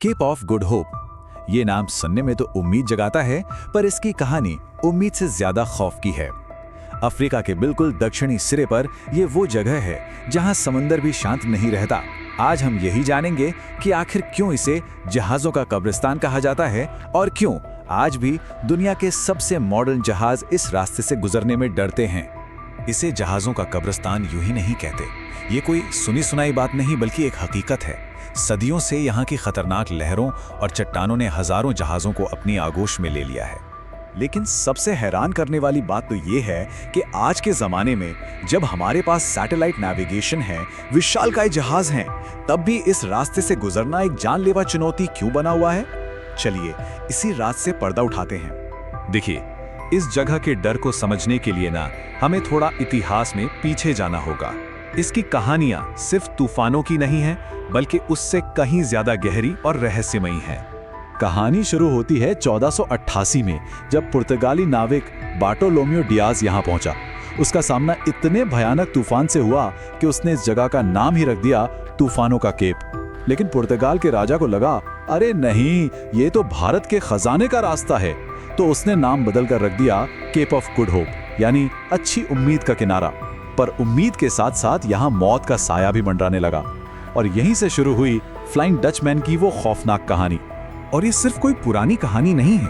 Cap of good hope. ये नाम सुनने में तो उम्मीद जगाता है, पर इसकी कहानी उम्मीद से ज्यादा खौफ की है। अफ्रीका के बिल्कुल दक्षिणी सिरे पर यह वो जगह है जहां समंदर भी शांत नहीं रहता। आज हम यही जानेंगे कि आखिर क्यों इसे जहाजों का कब्रिस्तान कहा जाता है और क्यों आज भी दुनिया के सबसे मॉडर्न जहाज इस रास्ते से गुजरने में डरते हैं। इसे जहाजों का कब्रिस्तान यूं ही नहीं कहते। ये कोई सुनी सुनाई बात नहीं, बल्कि एक हकीकत है। सदियों से यहाँ की खतरनाक लहरों और चट्टानों ने हजारों जहाजों को अपनी आगोश में ले लिया है। लेकिन सबसे हैरान करने वाली बात तो ये है कि आज के जमाने में जब हमारे पास सैटेलाइट नेविगेशन है, विशालकाय जहाज हैं, तब भी इस रास्ते से गुजरना एक जानलेवा चुनौती क्यों बना हुआ है। चलिए इसी रात से पर्दा उठाते हैं। देखिए, इस जगह के डर को समझने के लिए ना हमें थोड़ा इतिहास में पीछे जाना होगा। इसकी कहानियां सिर्फ तूफानों की नहीं हैं, बल्कि उससे कहीं ज्यादा गहरी और रहस्यमयी हैं। कहानी शुरू होती है 1488 में, जब पुर्तगाली नाविक बार्टोलोम्यो डियाज यहाँ पहुंचा। उसका सामना इतने भयानक तूफान से हुआ कि उसने इस जगह का नाम ही रख दिया तूफानों का केप। लेकिन पुर्तगाल के राजा को लगा, अरे नहीं, ये तो भारत के खजाने का रास्ता है, तो उसने नाम बदलकर रख दिया केप ऑफ गुड होप, यानी अच्छी उम्मीद का किनारा। पर उम्मीद के साथ साथ यहाँ मौत का साया भी मंडराने लगा, और यहीं से शुरू हुई फ्लाइंग डचमैन की वो खौफनाक कहानी। और ये सिर्फ कोई पुरानी कहानी नहीं है।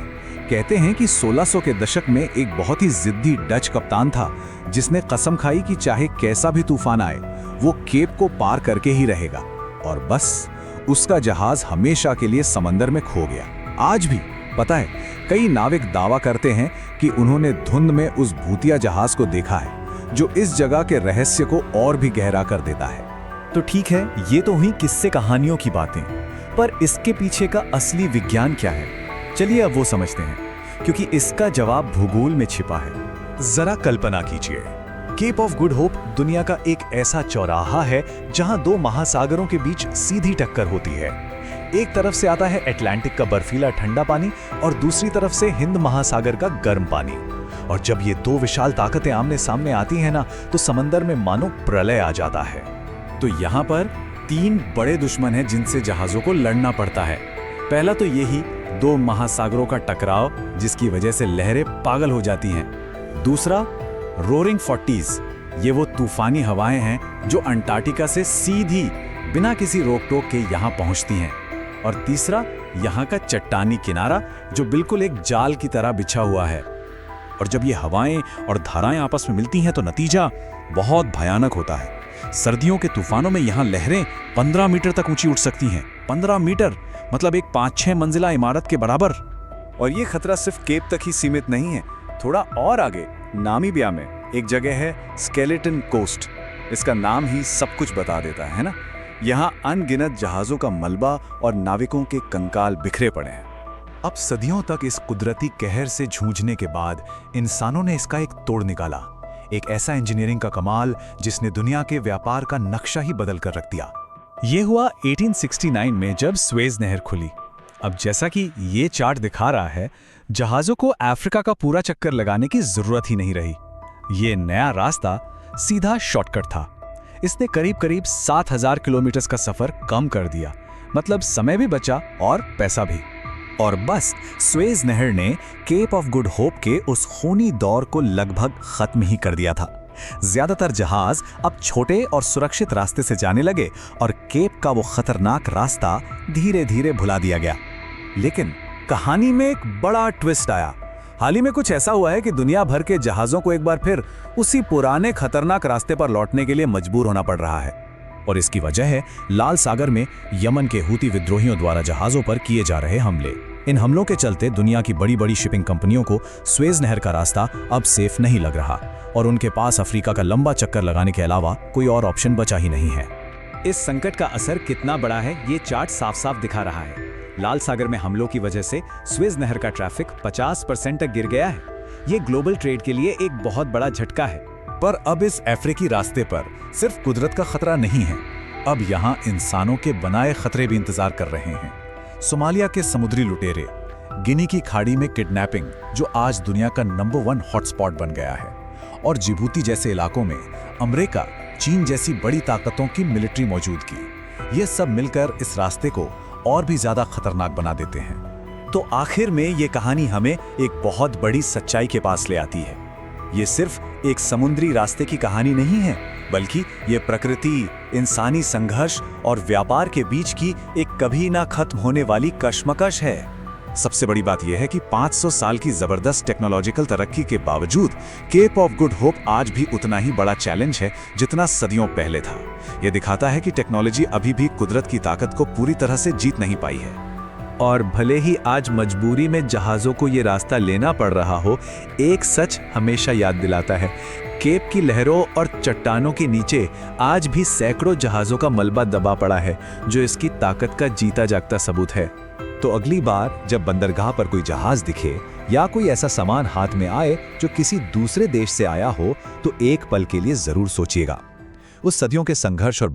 कहते हैं कि 1600 के दशक में एक बहुत ही जिद्दी डच कप्तान था, जिसने कसम खाई कि चाहे कैसा भी तूफान आए, वो केप को पार करके ही रहेगा। और बस उसका जहाज हमेशा के लिए समंदर में खो गया। आज भी पता है, कई नाविक दावा करते हैं कि उन्होंने धुंध में उस भूतिया जहाज को देखा है, जो इस जगह के रहस्य को और भी गहरा कर देता है। तो ठीक है, ये तो हुई किस्से कहानियों की बातें, पर इसके पीछे का असली विज्ञान क्या है? चलिए अब वो समझते हैं, क्योंकि इसका जवाब भूगोल में छिपा है। जरा कल्पना कीजिए, केप ऑफ गुड होप दुनिया का एक ऐसा चौराहा है जहां दो महासागरों के बीच सीधी टक्कर होती है। एक तरफ से आता है अटलांटिक का बर्फीला ठंडा पानी और दूसरी तरफ से हिंद महासागर का गर्म पानी। और जब ये दो विशाल ताकतें आमने सामने आती हैं ना, तो समंदर में मानो प्रलय आ जाता है। तो यहाँ पर तीन बड़े दुश्मन हैं जिनसे जहाजों को लड़ना पड़ता है। पहला तो यही दो महासागरों का टकराव, जिसकी वजह से लहरें पागल हो जाती हैं। दूसरा रोरिंग फोर्टीज, ये वो तूफानी हवाएं हैं जो अंटार्कटिका से सीधी बिना किसी रोक टोक के यहाँ पहुँचती हैं। और तीसरा यहाँ का चट्टानी किनारा, जो बिल्कुल एक जाल की तरह बिछा हुआ है। और जब ये हवाएं और धाराएं आपस में मिलती हैं तो नतीजा बहुत भयानक होता है। सर्दियों के तूफानों में यहाँ लहरें 15 मीटर तक ऊंची उठ सकती हैं। 15 मीटर मतलब एक 5-6 मंजिला इमारत के बराबर। और ये खतरा सिर्फ केप तक ही सीमित नहीं है। थोड़ा और आगे नामीबिया में एक जगह है स्केलेटन कोस्ट। इसका नाम ही सब कुछ बता देता है ना। यहाँ अनगिनत जहाजों का मलबा और नाविकों के कंकाल बिखरे पड़े हैं। अब सदियों तक इस कुदरती कहर से जूझने के बाद इंसानों ने इसका एक तोड़ निकाला। एक ऐसा इंजीनियरिंग का कमाल जिसने दुनिया के व्यापार का नक्शा ही बदल कर रख दिया। ये हुआ 1869 में, जब स्वेज नहर खुली। अब जैसा कि ये चार्ट दिखा रहा है, जहाजों को अफ्रीका का पूरा चक्कर लगाने की जरूरत ही नहीं रही। ये नया रास्ता सीधा शॉर्टकट था। इसने करीब करीब 7000 किलोमीटर का सफर कम कर दिया। मतलब समय भी बचा और पैसा भी। और बस स्वेज नहर ने केप ऑफ गुड होप के उस खूनी दौर को लगभग खत्म ही कर दिया था। ज्यादातर जहाज अब छोटे और सुरक्षित रास्ते से जाने लगे और केप का वो खतरनाक रास्ता धीरे धीरे भुला दिया गया। लेकिन कहानी में एक बड़ा ट्विस्ट आया। हाल ही में कुछ ऐसा हुआ है कि दुनिया भर के जहाजों को एक बार फिर उसी पुराने खतरनाक रास्ते पर लौटने के लिए मजबूर होना पड़ रहा है। और इसकी वजह है लाल सागर में यमन के हूती विद्रोहियों द्वारा जहाजों पर किए जा रहे हमले। इन हमलों के चलते दुनिया की बड़ी बड़ी शिपिंग कंपनियों को स्वेज नहर का रास्ता अब सेफ नहीं लग रहा, और उनके पास अफ्रीका का लंबा चक्कर लगाने के अलावा कोई और ऑप्शन बचा ही नहीं है। इस संकट का असर कितना बड़ा है, ये चार्ट साफ साफ दिखा रहा है। लाल सागर में हमलों की वजह से स्वेज नहर का ट्रैफिक 50% तक गिर गया है। ये ग्लोबल ट्रेड के लिए एक बहुत बड़ा झटका है। पर अब इस अफ्रीकी रास्ते पर सिर्फ कुदरत का खतरा नहीं है, अब यहाँ इंसानों के बनाए खतरे भी इंतजार कर रहे हैं। सोमालिया के समुद्री लुटेरे, गिनी की खाड़ी में किडनैपिंग, जो आज दुनिया का नंबर 1 हॉटस्पॉट बन गया है, और जिबूती जैसे इलाकों में अमेरिका, चीन जैसी बड़ी ताकतों की मिलिट्री मौजूदगी। ये सब मिलकर इस रास्ते को और भी ज्यादा खतरनाक बना देते हैं। तो आखिर में ये कहानी हमें एक बहुत बड़ी सच्चाई के पास ले आती है। ये सिर्फ एक समुद्री रास्ते की कहानी नहीं है, बल्कि ये प्रकृति, इंसानी संघर्ष और व्यापार के बीच की एक कभी ना खत्म होने वाली कश्मकश है। सबसे बड़ी बात यह है कि 500 साल की जबरदस्त टेक्नोलॉजिकल तरक्की के बावजूद केप ऑफ गुड होप आज भी उतना ही बड़ा चैलेंज है जितना सदियों पहले था। यह दिखाता है कि टेक्नोलॉजी अभी भी कुदरत की ताकत को पूरी तरह से जीत नहीं पाई है। और भले ही आज मजबूरी में जहाज़ों को ये रास्ता लेना पड़ रहा हो, एक सच हमेशा याद दिलाता है। केप की लहरों और चट्टानों के नीचे आज भी सैकड़ों जहाज़ों का मलबा दबा पड़ा है, जो इसकी ताकत का जीता जागता सबूत है। तो अगली बार जब बंदरगाह पर कोई जहाज दिखे या कोई ऐसा सामान हाथ में आए जो किसी दूसरे देश से आया हो, तो एक पल के लिए जरूर सोचिएगा। उस सदियों के संघर्ष और